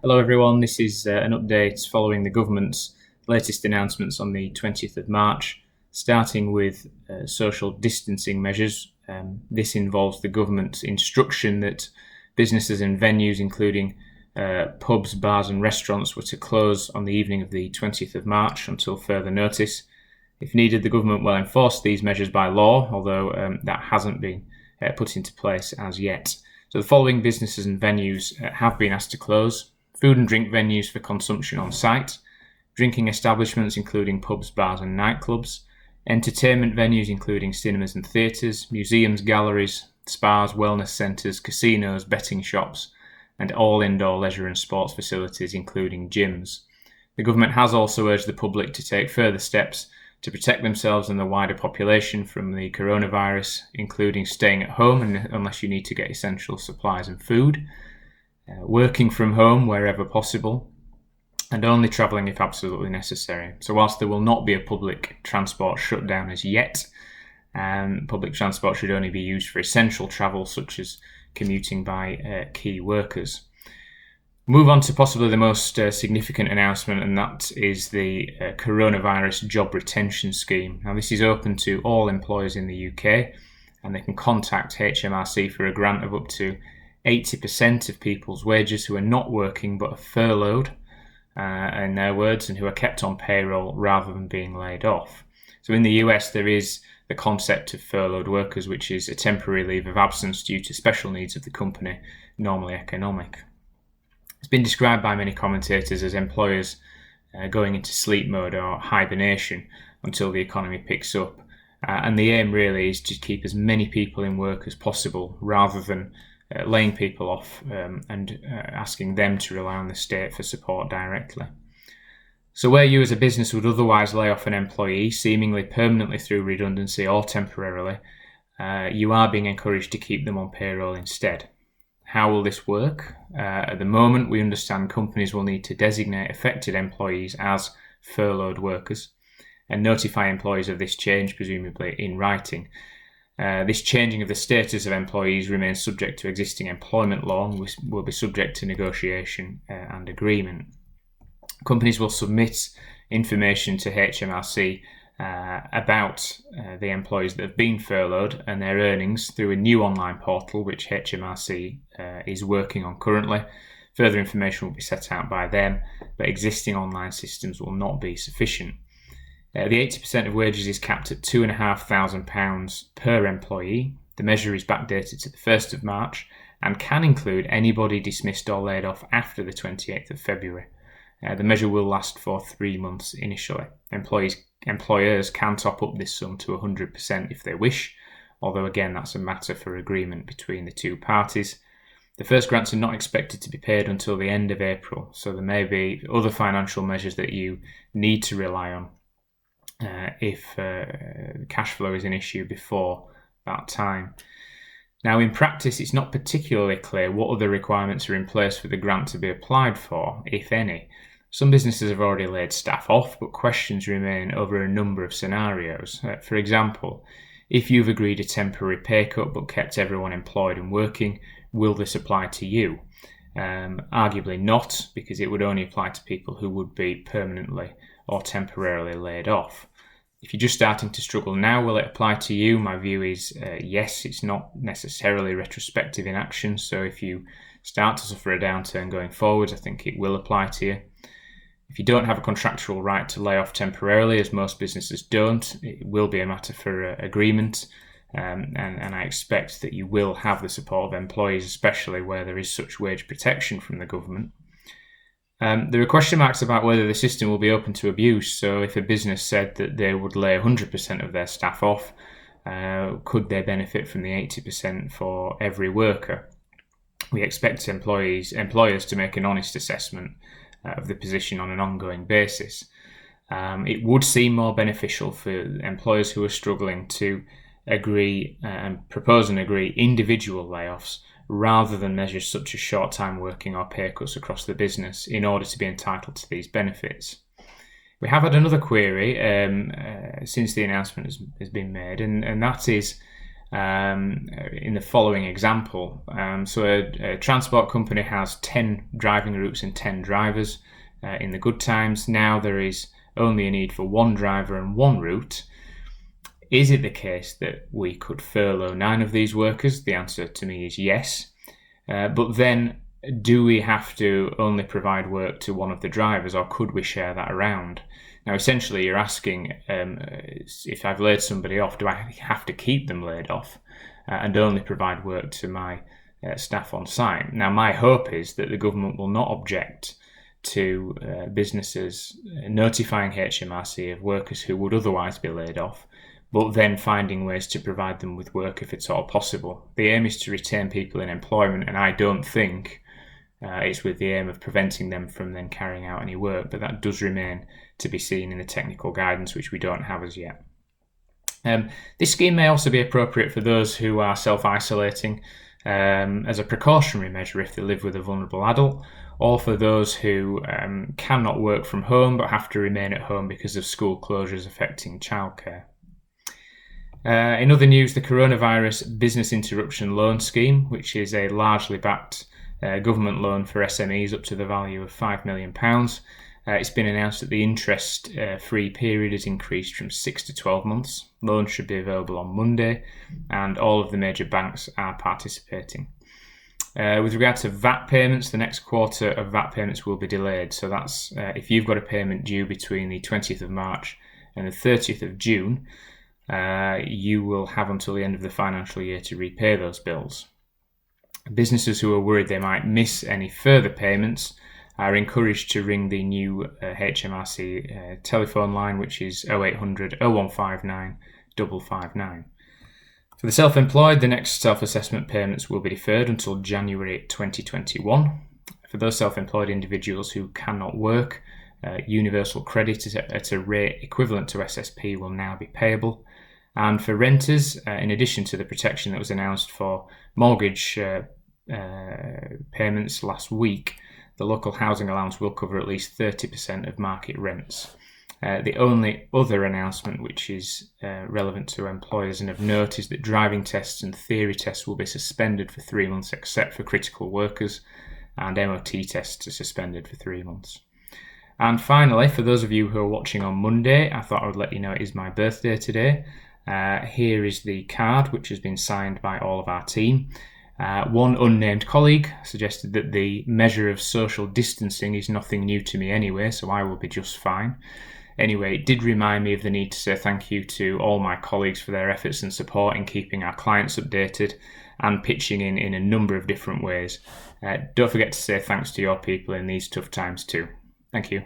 Hello everyone, this is an update following the government's latest announcements on the 20th of March, starting with social distancing measures. This involves the government's instruction that businesses and venues, including pubs, bars and restaurants, were to close on the evening of the 20th of March until further notice. If needed, the government will enforce these measures by law, although that hasn't been put into place as yet. So the following businesses and venues have been asked to close: food and drink venues for consumption on site, drinking establishments including pubs, bars and nightclubs, entertainment venues including cinemas and theatres, museums, galleries, spas, wellness centres, casinos, betting shops, and all indoor leisure and sports facilities including gyms. The government has also urged the public to take further steps to protect themselves and the wider population from the coronavirus, including staying at home unless you need to get essential supplies and food, working from home wherever possible, and only travelling if absolutely necessary. So whilst there will not be a public transport shutdown as yet, public transport should only be used for essential travel such as commuting by key workers. Move on to possibly the most significant announcement, and that is the coronavirus job retention scheme. Now, this is open to all employers in the UK, and they can contact HMRC for a grant of up to 80% of people's wages who are not working but are furloughed, in their words, and who are kept on payroll rather than being laid off. So in the US, there is the concept of furloughed workers, which is a temporary leave of absence due to special needs of the company, normally economic. It's been described by many commentators as employers going into sleep mode or hibernation until the economy picks up. And the aim really is to keep as many people in work as possible rather than laying people off and asking them to rely on the state for support directly. So where you as a business would otherwise lay off an employee, seemingly permanently through redundancy or temporarily, you are being encouraged to keep them on payroll instead. How will this work? At the moment, we understand companies will need to designate affected employees as furloughed workers and notify employees of this change, presumably in writing. This changing of the status of employees remains subject to existing employment law and will be subject to negotiation and agreement. Companies will submit information to HMRC about the employees that have been furloughed and their earnings through a new online portal which HMRC is working on currently. Further information will be set out by them, but existing online systems will not be sufficient. The 80% of wages is capped at £2,500 per employee. The measure is backdated to the 1st of March and can include anybody dismissed or laid off after the 28th of February. The measure will last for 3 months initially. Employers can top up this sum to 100% if they wish, although again that's a matter for agreement between the two parties. The first grants are not expected to be paid until the end of April, so there may be other financial measures that you need to rely on if cash flow is an issue before that time. Now, in practice, it's not particularly clear what other requirements are in place for the grant to be applied for, if any. Some businesses have already laid staff off, but questions remain over a number of scenarios. For example, if you've agreed a temporary pay cut but kept everyone employed and working, will this apply to you? Arguably not, because it would only apply to people who would be permanently or temporarily laid off. If you're just starting to struggle now, will it apply to you? My view is yes. It's not necessarily retrospective in action, so if you start to suffer a downturn going forward, I think it will apply to you. If you don't have a contractual right to lay off temporarily, as most businesses don't, it will be a matter for agreement, and I expect that you will have the support of employees, especially where there is such wage protection from the government. There are question marks about whether the system will be open to abuse. So if a business said that they would lay 100% of their staff off, could they benefit from the 80% for every worker? We expect employers to make an honest assessment of the position on an ongoing basis. It would seem more beneficial for employers who are struggling to agree and propose and agree individual layoffs rather than measures such as short-time working or pay cuts across the business in order to be entitled to these benefits. We have had another query since the announcement has been made, and that is in the following example. So a transport company has 10 driving routes and 10 drivers in the good times. Now there is only a need for one driver and one route. Is it the case that we could furlough 9 of these workers? The answer to me is yes. But then, do we have to only provide work to one of the drivers, or could we share that around? Now, essentially, you're asking, if I've laid somebody off, do I have to keep them laid off and only provide work to my staff on site? Now, my hope is that the government will not object to businesses notifying HMRC of workers who would otherwise be laid off, but then finding ways to provide them with work if it's all possible. The aim is to retain people in employment, and I don't think it's with the aim of preventing them from then carrying out any work, but that does remain to be seen in the technical guidance, which we don't have as yet. This scheme may also be appropriate for those who are self-isolating as a precautionary measure if they live with a vulnerable adult, or for those who cannot work from home but have to remain at home because of school closures affecting childcare. In other news, the Coronavirus Business Interruption Loan Scheme, which is a largely backed government loan for SMEs up to the value of £5 million. It's been announced that the interest-free period has increased from 6 to 12 months. Loans should be available on Monday, and all of the major banks are participating. With regard to VAT payments, the next quarter of VAT payments will be delayed. So that's if you've got a payment due between the 20th of March and the 30th of June, you will have until the end of the financial year to repay those bills. Businesses who are worried they might miss any further payments are encouraged to ring the new HMRC telephone line, which is 0800 0159 559. For the self-employed, the next self-assessment payments will be deferred until January 2021. For those self-employed individuals who cannot work, universal credit at a rate equivalent to SSP will now be payable. And for renters, in addition to the protection that was announced for mortgage payments last week, the local housing allowance will cover at least 30% of market rents. The only other announcement which is relevant to employers and of note is that driving tests and theory tests will be suspended for 3 months except for critical workers, and MOT tests are suspended for 3 months. And finally, for those of you who are watching on Monday, I thought I would let you know it is my birthday today. Here is the card which has been signed by all of our team. One unnamed colleague suggested that the measure of social distancing is nothing new to me anyway, so I will be just fine. Anyway, it did remind me of the need to say thank you to all my colleagues for their efforts and support in keeping our clients updated and pitching in a number of different ways. Don't forget to say thanks to your people in these tough times too. Thank you.